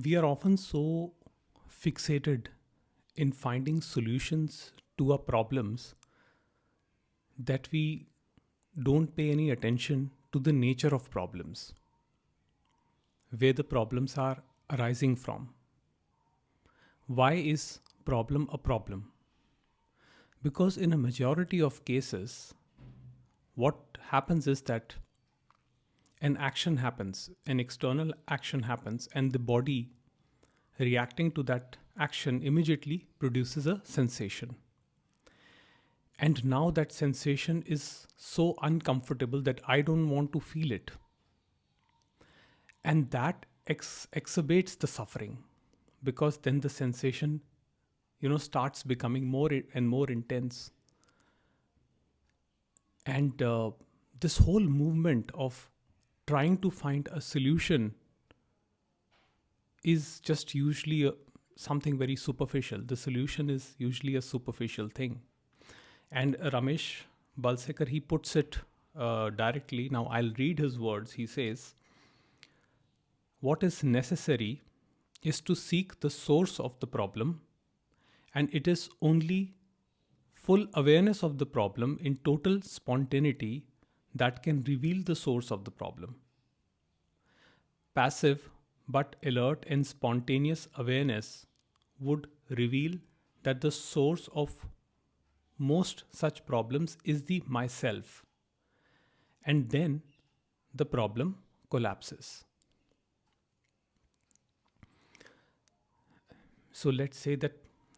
We are often so fixated in finding solutions to our problems that we don't pay any attention to the nature of problems, where the problems are arising from. Why is problem a problem? Because in a majority of cases, what happens is that an action happens, an external action happens, and the body reacting to that action immediately produces a sensation. And now that sensation is so uncomfortable that I don't want to feel it. And that exacerbates the suffering, because then the sensation, starts becoming more and more intense. And this whole movement of trying to find a solution is just usually something very superficial. The solution is usually a superficial thing. And Ramesh Balsekar, he puts it directly. Now I'll read his words. He says, what is necessary is to seek the source of the problem, and it is only full awareness of the problem in total spontaneity that can reveal the source of the problem. Passive but alert and spontaneous awareness would reveal that the source of most such problems is the myself, and then the problem collapses. So let's say that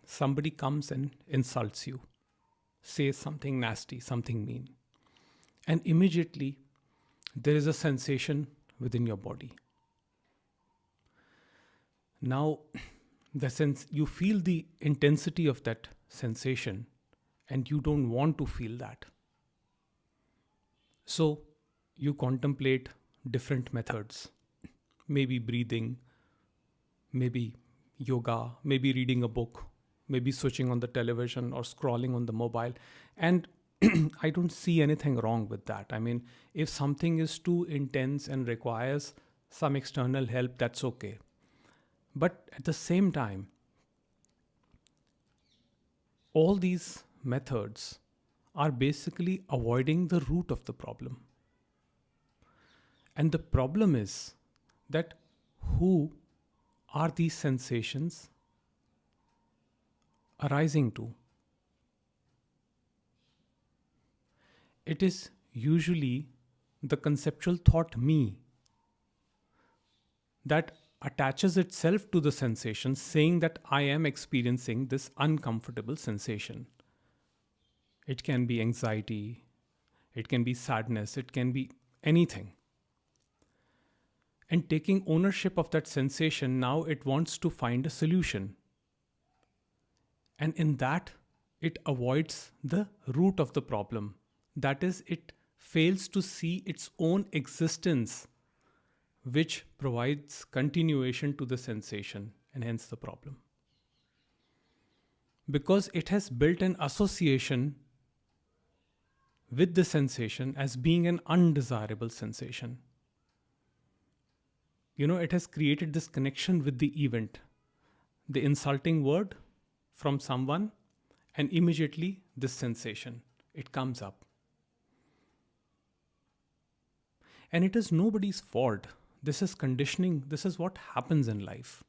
somebody comes and insults you, says something nasty, something mean, and immediately there is a sensation within your body. Now, the sense you feel the intensity of that sensation, and you don't want to feel that. So, you contemplate different methods, maybe breathing, maybe yoga, maybe reading a book, maybe switching on the television or scrolling on the mobile. And I don't see anything wrong with that. I mean, if something is too intense and requires some external help, that's okay. But at the same time, all these methods are basically avoiding the root of the problem. And the problem is that who are these sensations arising to? It is usually the conceptual thought me that attaches itself to the sensation, saying that I am experiencing this uncomfortable sensation. It can be anxiety, it can be sadness, it can be anything. And taking ownership of that sensation, now it wants to find a solution. And in that, it avoids the root of the problem. That is, it fails to see its own existence, which provides continuation to the sensation, and hence the problem. Because it has built an association with the sensation as being an undesirable sensation. It has created this connection with the event, the insulting word from someone, and immediately this sensation, it comes up. And it is nobody's fault. This is conditioning. This is what happens in life.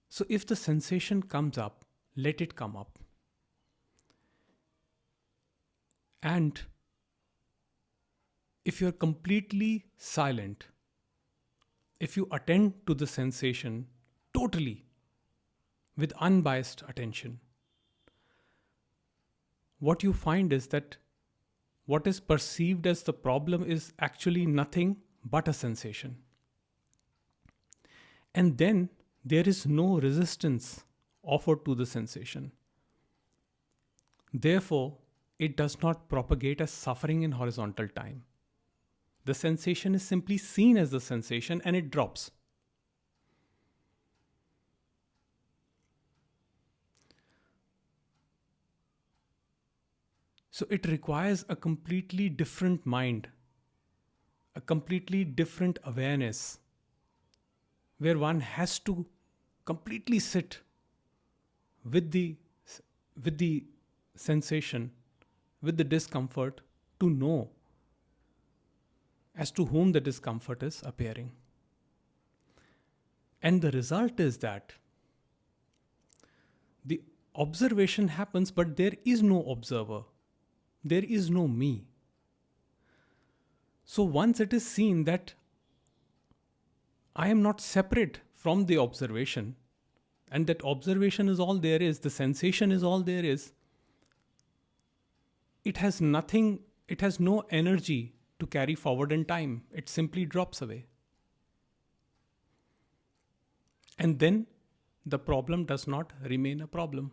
So if the sensation comes up, let it come up. And if you're completely silent, if you attend to the sensation totally with unbiased attention, what you find is that what is perceived as the problem is actually nothing but a sensation. And then there is no resistance offered to the sensation. Therefore, it does not propagate as suffering in horizontal time. The sensation is simply seen as the sensation and it drops. So it requires a completely different mind, a completely different awareness, where one has to completely sit with the sensation, with the discomfort, to know as to whom the discomfort is appearing. And the result is that the observation happens, but there is no observer, there is no me. So once it is seen that I am not separate from the observation, and that observation is all there is, the sensation is all there is, it has nothing, it has no energy to carry forward in time. It simply drops away. And then the problem does not remain a problem.